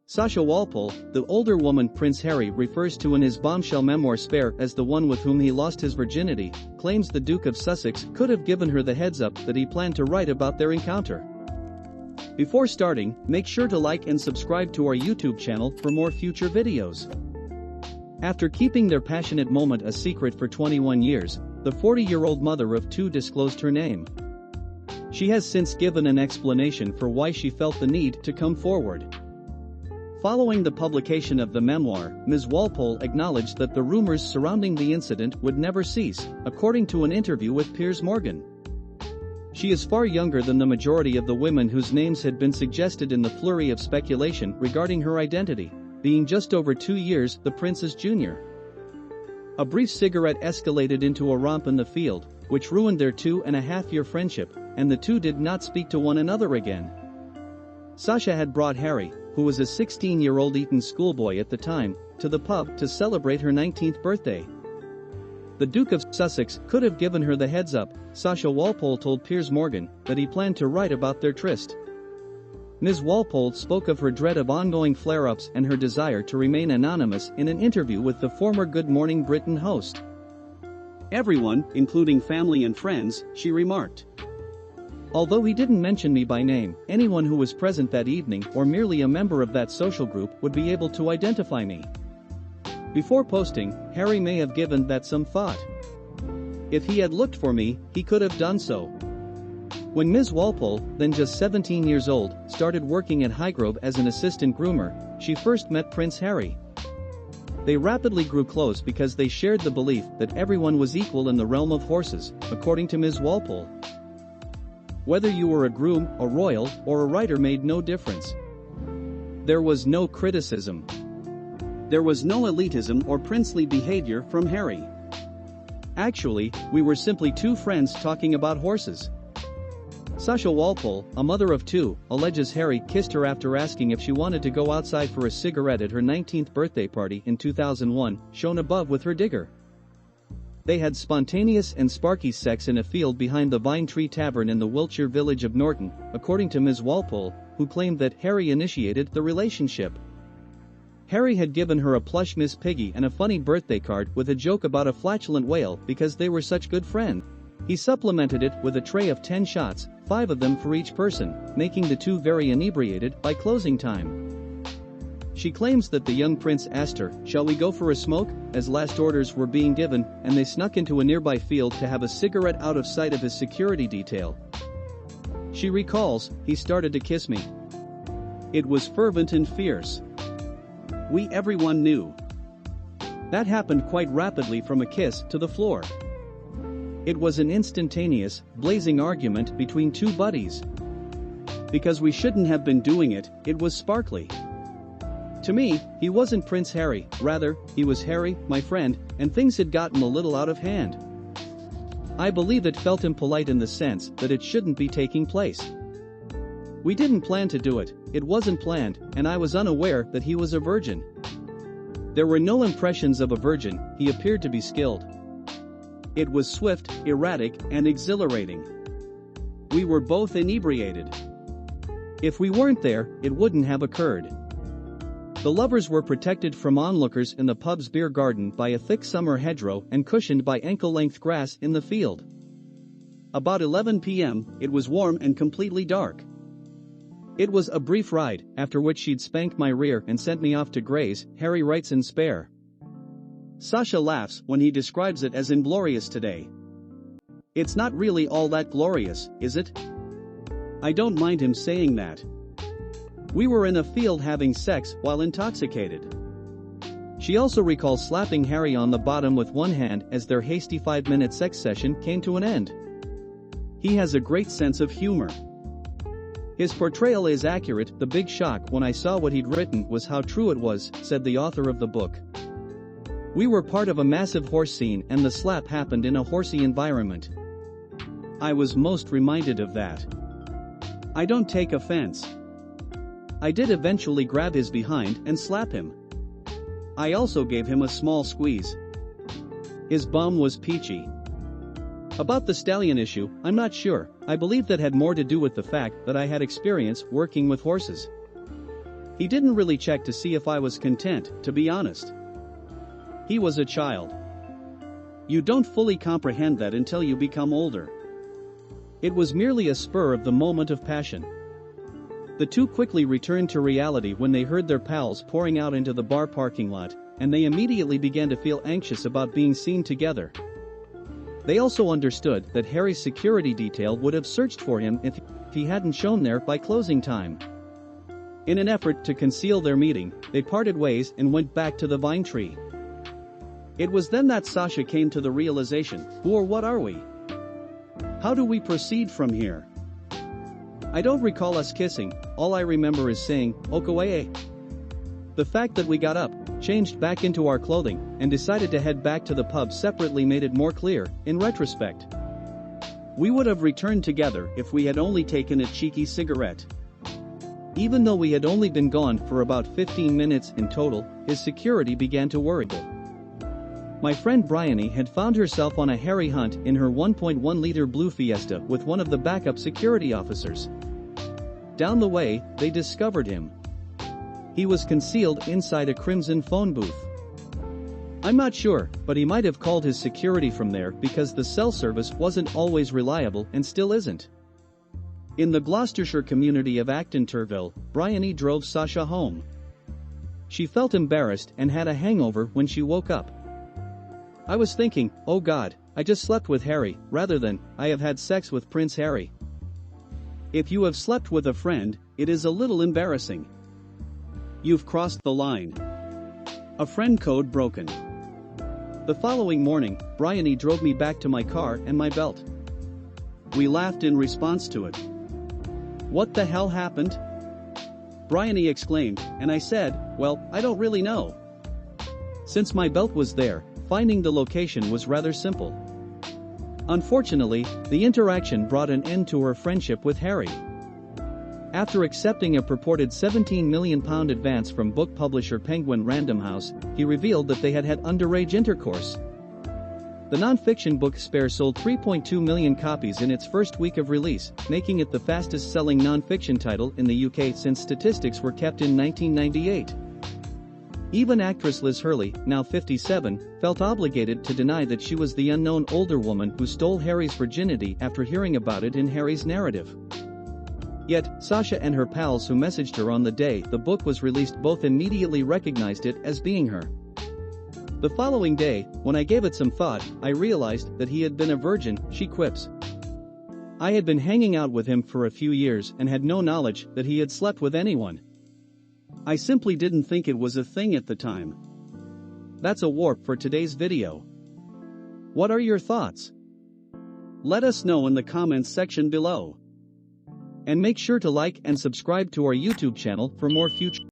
Sasha Walpole, the older woman Prince Harry refers to in his bombshell memoir Spare as the one with whom he lost his virginity, claims the Duke of Sussex could have given her the heads up that he planned to write about their encounter. Before starting, make sure to like and subscribe to our YouTube channel for more future videos. After keeping their passionate moment a secret for 21 years, the 40-year-old mother of two disclosed her name. She has since given an explanation for why she felt the need to come forward. Following the publication of the memoir, Ms. Walpole acknowledged that the rumors surrounding the incident would never cease, according to an interview with Piers Morgan. She is far younger than the majority of the women whose names had been suggested in the flurry of speculation regarding her identity, being just over 2 years the prince's junior. A brief cigarette escalated into a romp in the field, which ruined their 2.5-year friendship, and the two did not speak to one another again. Sasha had brought Harry, who was a 16-year-old Eton schoolboy at the time, to the pub to celebrate her 19th birthday. The Duke of Sussex could have given her the heads up, Sasha Walpole told Piers Morgan that he planned to write about their tryst. Ms. Walpole spoke of her dread of ongoing flare-ups and her desire to remain anonymous in an interview with the former Good Morning Britain host. "Everyone, including family and friends," she remarked. "Although he didn't mention me by name, anyone who was present that evening or merely a member of that social group would be able to identify me." Before posting, Harry may have given that some thought. If he had looked for me, he could have done so. When Ms. Walpole, then just 17 years old, started working at Highgrove as an assistant groomer, she first met Prince Harry. They rapidly grew close because they shared the belief that everyone was equal in the realm of horses, according to Ms. Walpole. Whether you were a groom, a royal, or a writer made no difference. There was no criticism. There was no elitism or princely behavior from Harry. Actually, we were simply two friends talking about horses. Sasha Walpole, a mother of two, alleges Harry kissed her after asking if she wanted to go outside for a cigarette at her 19th birthday party in 2001, shown above with her digger. They had spontaneous and sparky sex in a field behind the Vine Tree Tavern in the Wiltshire village of Norton, according to Ms. Walpole, who claimed that Harry initiated the relationship. Harry had given her a plush Miss Piggy and a funny birthday card with a joke about a flatulent whale because they were such good friends. He supplemented it with a tray of 10 shots, 5 of them for each person, making the two very inebriated by closing time. She claims that the young prince asked her, "Shall we go for a smoke?" as last orders were being given, and they snuck into a nearby field to have a cigarette out of sight of his security detail. She recalls, "He started to kiss me. It was fervent and fierce. Everyone knew. That happened quite rapidly from a kiss to the floor. It was an instantaneous, blazing argument between two buddies. Because we shouldn't have been doing it, it was sparkly. To me, he wasn't Prince Harry, rather, he was Harry, my friend, and things had gotten a little out of hand. I believe it felt impolite in the sense that it shouldn't be taking place. We didn't plan to do it, it wasn't planned, and I was unaware that he was a virgin. There were no impressions of a virgin, he appeared to be skilled. It was swift, erratic, and exhilarating. We were both inebriated. If we weren't there, it wouldn't have occurred." The lovers were protected from onlookers in the pub's beer garden by a thick summer hedgerow and cushioned by ankle-length grass in the field. About 11 p.m., it was warm and completely dark. It was a brief ride, after which she'd spanked my rear and sent me off to graze, Harry writes in Spare. Sasha laughs when he describes it as inglorious today. It's not really all that glorious, is it? I don't mind him saying that. We were in a field having sex while intoxicated. She also recalls slapping Harry on the bottom with one hand as their hasty 5-minute sex session came to an end. He has a great sense of humor. His portrayal is accurate. The big shock when I saw what he'd written was how true it was, said the author of the book. We were part of a massive horse scene and the slap happened in a horsey environment. I was most reminded of that. I don't take offense. I did eventually grab his behind and slap him. I also gave him a small squeeze. His bum was peachy. About the stallion issue, I'm not sure. I believe that had more to do with the fact that I had experience working with horses. He didn't really check to see if I was content, to be honest. He was a child. You don't fully comprehend that until you become older. It was merely a spur of the moment of passion. The two quickly returned to reality when they heard their pals pouring out into the bar parking lot, and they immediately began to feel anxious about being seen together. They also understood that Harry's security detail would have searched for him if he hadn't shown there by closing time. In an effort to conceal their meeting, they parted ways and went back to the vine tree. It was then that Sasha came to the realization, who or what are we? How do we proceed from here? I don't recall us kissing, all I remember is saying, "Okawaye." The fact that we got up, changed back into our clothing, and decided to head back to the pub separately made it more clear, in retrospect. We would have returned together if we had only taken a cheeky cigarette. Even though we had only been gone for about 15 minutes in total, his security began to worry. My friend Bryony had found herself on a Harry hunt in her 1.1-liter blue Fiesta with one of the backup security officers. Down the way, they discovered him. He was concealed inside a crimson phone booth. I'm not sure, but he might have called his security from there because the cell service wasn't always reliable and still isn't. In the Gloucestershire community of Acton Turville, Bryony drove Sasha home. She felt embarrassed and had a hangover when she woke up. I was thinking, oh God, I just slept with Harry, rather than, I have had sex with Prince Harry. If you have slept with a friend, it is a little embarrassing. You've crossed the line. A friend code broken. The following morning, Bryony drove me back to my car and my belt. We laughed in response to it. What the hell happened? Bryony exclaimed, and I said, well, I don't really know. Since my belt was there, finding the location was rather simple. Unfortunately, the interaction brought an end to her friendship with Harry. After accepting a purported £17 million advance from book publisher Penguin Random House, he revealed that they had had underage intercourse. The non-fiction book Spare sold 3.2 million copies in its first week of release, making it the fastest-selling non-fiction title in the UK since statistics were kept in 1998. Even actress Liz Hurley, now 57, felt obligated to deny that she was the unknown older woman who stole Harry's virginity after hearing about it in Harry's narrative. Yet, Sasha and her pals who messaged her on the day the book was released both immediately recognized it as being her. The following day, when I gave it some thought, I realized that he had been a virgin, she quips. I had been hanging out with him for a few years and had no knowledge that he had slept with anyone. I simply didn't think it was a thing at the time. That's a warp for today's video. What are your thoughts? Let us know in the comments section below. And make sure to like and subscribe to our YouTube channel for more future